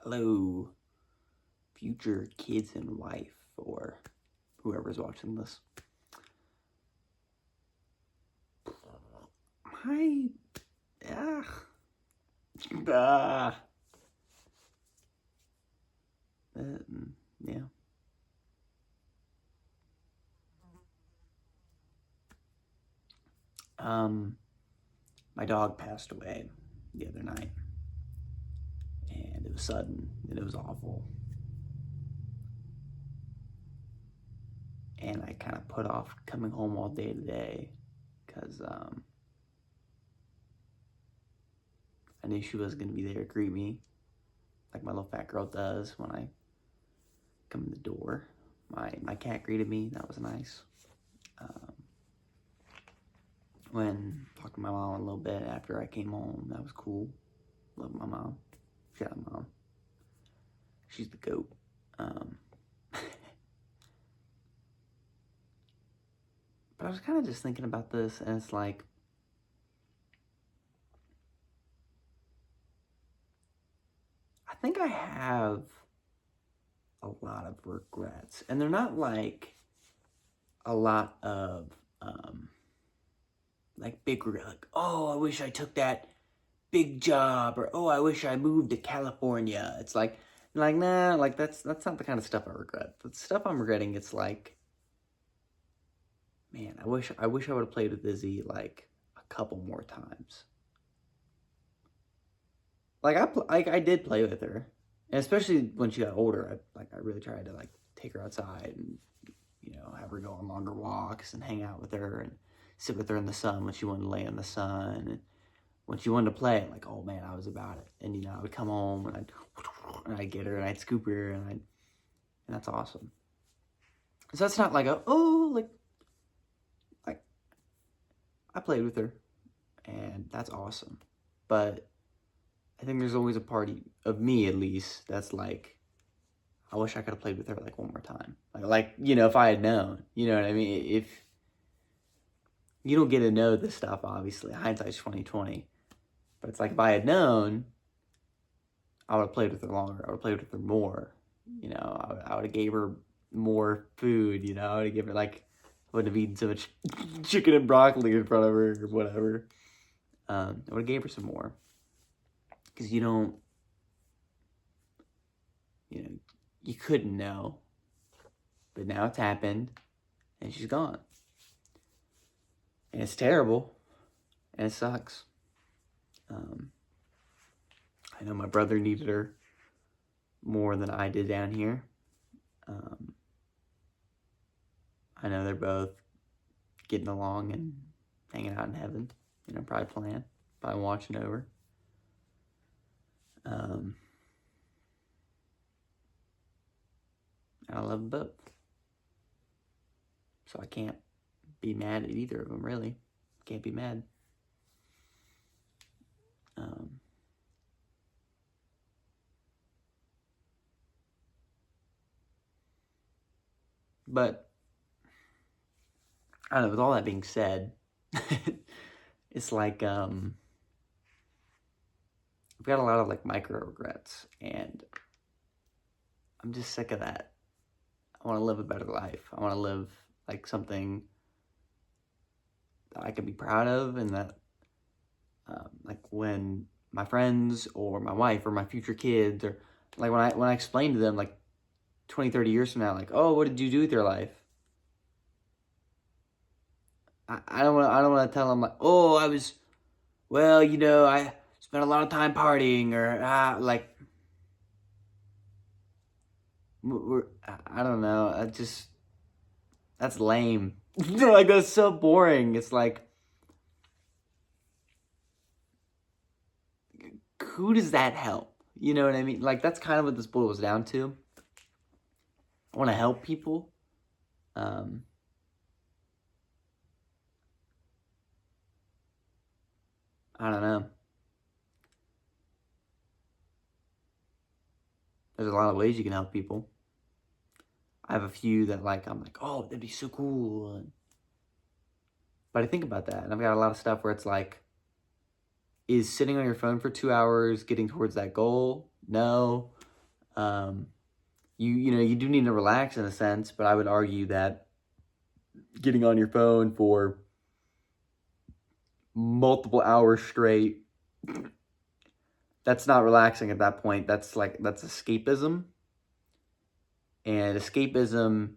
Hello, future kids and wife, or whoever's watching this. My, ah, ah, yeah. My dog passed away the other night, and it was sudden, and it was awful. And I kind of put off coming home all day today, because, I knew she was going to be there to greet me, like my little fat girl does when I come in the door. My cat greeted me, that was nice. When I talked to my mom a little bit after I came home, that was cool. Love my mom. Shout out mom. She's the goat. But I was kind of just thinking about this, and it's like, I think I have a lot of regrets, and they're not like a lot of like big regret, like, oh, I wish I took that big job, or oh, I wish I moved to California. It's like nah, like that's not the kind of stuff I regret. The stuff I'm regretting, it's like, man, I wish I would have played with Izzy like a couple more times. Like I did play with her, and especially when she got older, I really tried to like take her outside and have her go on longer walks and hang out with her and sit with her in the sun when she wanted to lay in the sun. And when she wanted to play, like, oh man, I was about it. And I would come home and I'd get her and I'd scoop her and that's awesome. So that's not like like I played with her and that's awesome. But I think there's always a party of me, at least, that's like, I wish I could have played with her like one more time. Like if I had known, you know what I mean? If you don't get to know this stuff, obviously, hindsight's 2020. But it's like, if I had known, I would have played with her longer. I would have played with her more. I would have gave her more food. I would have given her I wouldn't have eaten so much chicken and broccoli in front of her or whatever. I would have gave her some more. Because you couldn't know. But now it's happened, and she's gone. And it's terrible, and it sucks. I know my brother needed her more than I did down here. I know they're both getting along and hanging out in heaven. Probably watching over. I love them both. So I can't be mad at either of them, really. Can't be mad. But I don't know, with all that being said, it's like, I've got a lot of like micro regrets, and I'm just sick of that. I want to live a better life. I want to live like something that I can be proud of, and that like when my friends or my wife or my future kids, or like when I explain to them like 20, 30 years from now, like, oh, what did you do with your life? I don't want to tell them like, oh, I spent a lot of time partying, or like, I don't know. That's lame. Like, that's so boring. It's like, who does that help? You know what I mean? Like, that's kind of what this boils down to. I want to help people. I don't know. There's a lot of ways you can help people. I have a few that I'm like, oh, that'd be so cool. But I think about that, and I've got a lot of stuff where it's like, is sitting on your phone for 2 hours getting towards that goal? No. You do need to relax in a sense, but I would argue that getting on your phone for multiple hours straight, that's not relaxing at that point. That's escapism. And escapism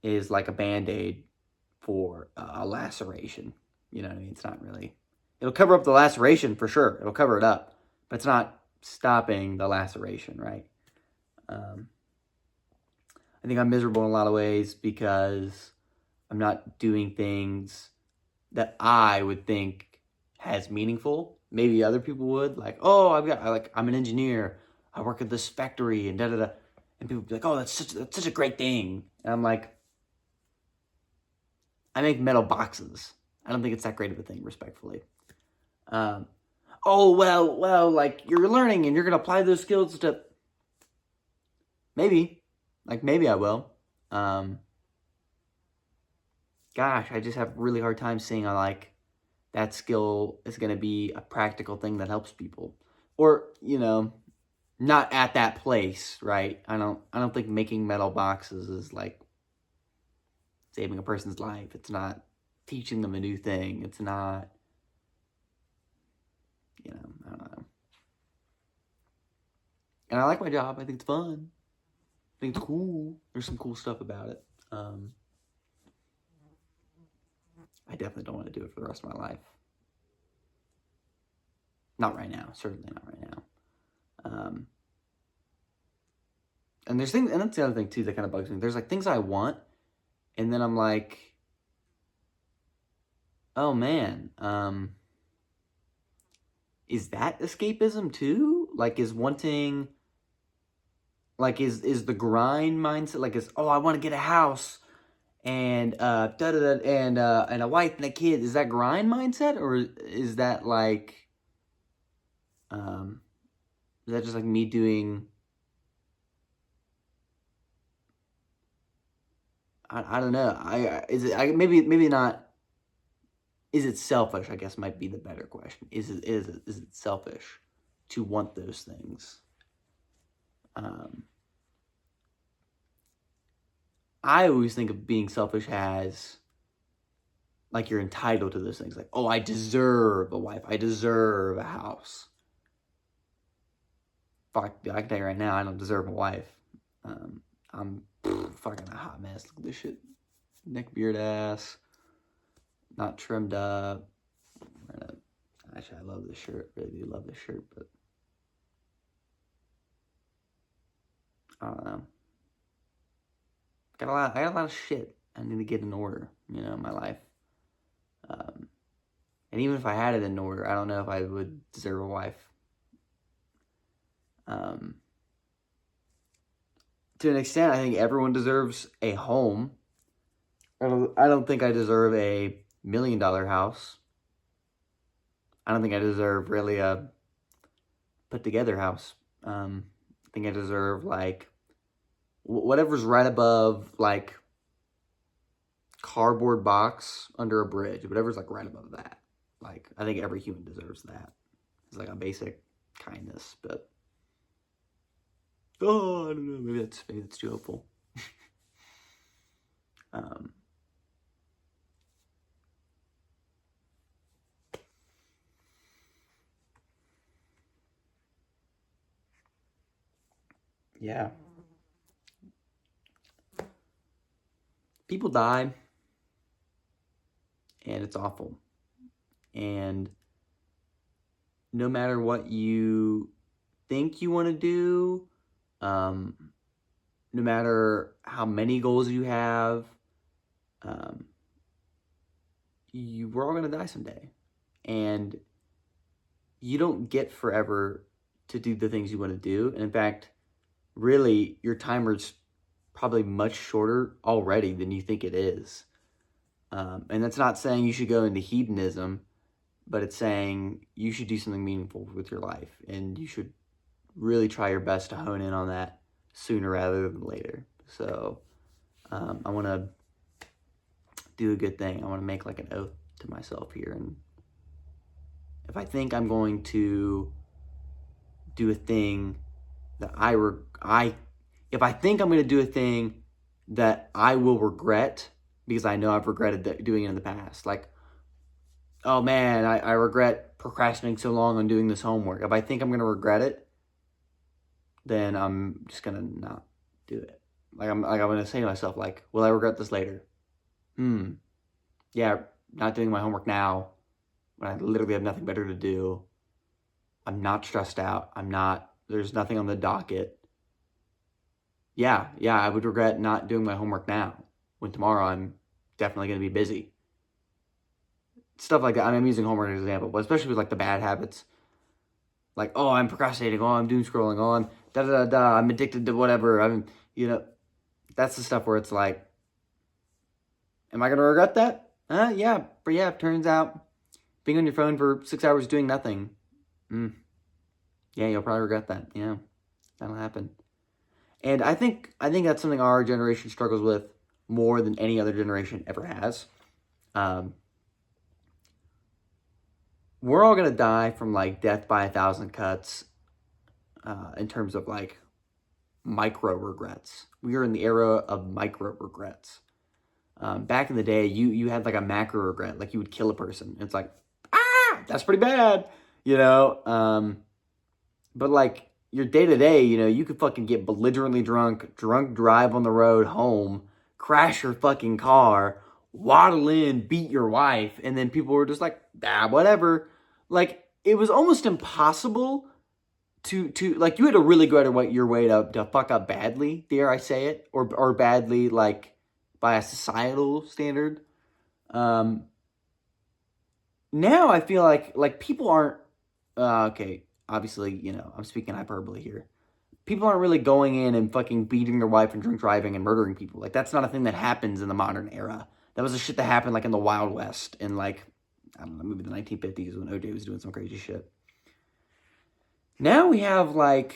is like a Band-Aid for a laceration. You know what I mean? It's not really... It'll cover up the laceration for sure. It'll cover it up. But it's not stopping the laceration, right? I think I'm miserable in a lot of ways because I'm not doing things that I would think has meaningful. Maybe other people would, like, oh, I'm an engineer. I work at this factory and da-da-da. And people would be like, oh, that's such a great thing. And I'm like, I make metal boxes. I don't think it's that great of a thing, respectfully. Oh, well, like, you're learning and you're going to apply those skills to... Maybe I will. Gosh, I just have a really hard time seeing how, like, that skill is going to be a practical thing that helps people. Or, not at that place, right? I don't think making metal boxes is, like, saving a person's life. It's not teaching them a new thing. It's not, I don't know. And I like my job. I think it's fun. I think it's cool. There's some cool stuff about it. I definitely don't want to do it for the rest of my life. Not right now. Certainly not right now. And there's things, and that's the other thing too that kind of bugs me. There's like things I want, and then I'm like, oh man, is that escapism too? Like, is wanting, like, is the grind mindset, like, I want to get a house and and a wife and a kid, is that grind mindset, or is that like, is that just like me doing, I don't know. Maybe not. Is it selfish? I guess might be the better question. Is it selfish to want those things? I always think of being selfish as like you're entitled to those things. Like, oh, I deserve a wife. I deserve a house. Fuck, I can tell you right now, I don't deserve a wife. I'm fucking a hot mess. Look at this shit. Neck beard ass. Not trimmed up. Actually, I love this shirt. Really do love this shirt, but I don't know. I got a lot of shit I need to get in order, in my life. And even if I had it in order, I don't know if I would deserve a wife. To an extent, I think everyone deserves a home. I don't think I deserve a $1 million house. I don't think I deserve really a put together house. I think I deserve like whatever's right above like cardboard box under a bridge. Whatever's like right above that. Like, I think every human deserves that. It's like a basic kindness, but I don't know. Maybe that's too hopeful. Yeah. People die, and it's awful. And no matter what you think you want to do, no matter how many goals you have, we're all going to die someday. And you don't get forever to do the things you want to do. And in fact, really, your timer's probably much shorter already than you think it is. And that's not saying you should go into hedonism, but it's saying you should do something meaningful with your life. And you should really try your best to hone in on that sooner rather than later. So I want to do a good thing. I want to make like an oath to myself here. And if I think I'm going to do a thing that if I think I'm going to do a thing that I will regret because I know I've regretted doing it in the past. Like, oh man, I regret procrastinating so long on doing this homework. If I think I'm going to regret it, then I'm just going to not do it. I'm going to say to myself, like, will I regret this later? Yeah, not doing my homework now when I literally have nothing better to do. I'm not stressed out. There's nothing on the docket. Yeah, I would regret not doing my homework now when tomorrow I'm definitely going to be busy. Stuff like that. I'm using homework as an example, but especially with like the bad habits. Like, oh, I'm procrastinating. Oh, I'm doom scrolling. Oh, I'm addicted to whatever. That's the stuff where it's like, am I going to regret that? Yeah. But yeah, it turns out being on your phone for 6 hours doing nothing. Yeah, you'll probably regret that. Yeah, that'll happen. And I think that's something our generation struggles with more than any other generation ever has. We're all gonna die from like death by 1,000 cuts in terms of like micro regrets. We are in the era of micro regrets. Back in the day, you had like a macro regret, like you would kill a person. It's like, that's pretty bad, but like your day to day, you could fucking get belligerently drunk drive on the road home, crash your fucking car, waddle in, beat your wife, and then people were just like, whatever. Like, it was almost impossible to like, you had to really go out of your way to fuck up badly, dare I say it, or badly, like, by a societal standard. Now I feel like people aren't, okay, obviously, I'm speaking hyperbole here. People aren't really going in and fucking beating their wife and drink driving and murdering people. Like, that's not a thing that happens in the modern era. That was a shit that happened, like, in the Wild West in, like, I don't know, maybe the 1950s when OJ was doing some crazy shit. Now we have, like,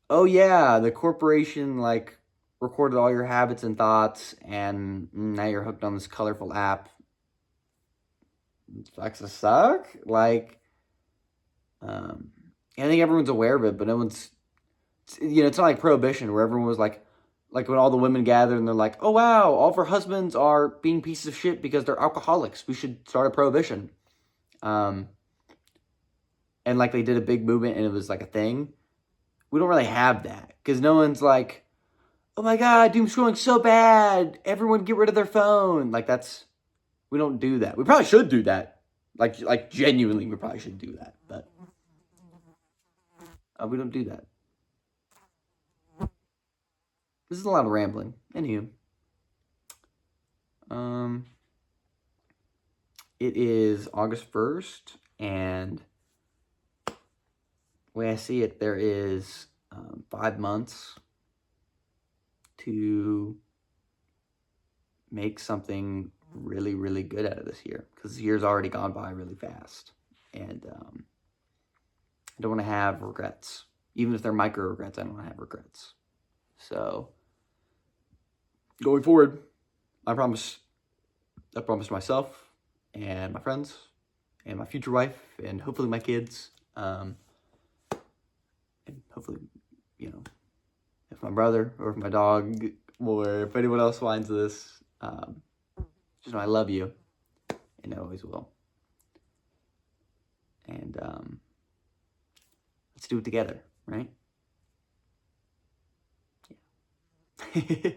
oh yeah, the corporation, like, recorded all your habits and thoughts, and now you're hooked on this colorful app. Sucks to suck. Like, I think everyone's aware of it, but no one's, it's not like Prohibition where everyone was like when all the women gathered and they're like, oh wow, all of our husbands are being pieces of shit because they're alcoholics. We should start a prohibition. And like they did a big movement and it was like a thing. We don't really have that because no one's like, oh my God, doom scrolling so bad. Everyone get rid of their phone. Like we don't do that. We probably should do that. Like genuinely, we probably should do that, but we don't do that. This is a lot of rambling. Anywho, it is August 1st, and the way I see it, there is 5 months to make something really, really good out of this year, because this year's already gone by really fast, and I don't want to have regrets. Even if they're micro regrets, I don't want to have regrets. So, going forward, I promise myself and my friends and my future wife and hopefully my kids, and hopefully, if my brother or if my dog or if anyone else finds this, just know I love you and I always will. And let's do it together, right? Yeah.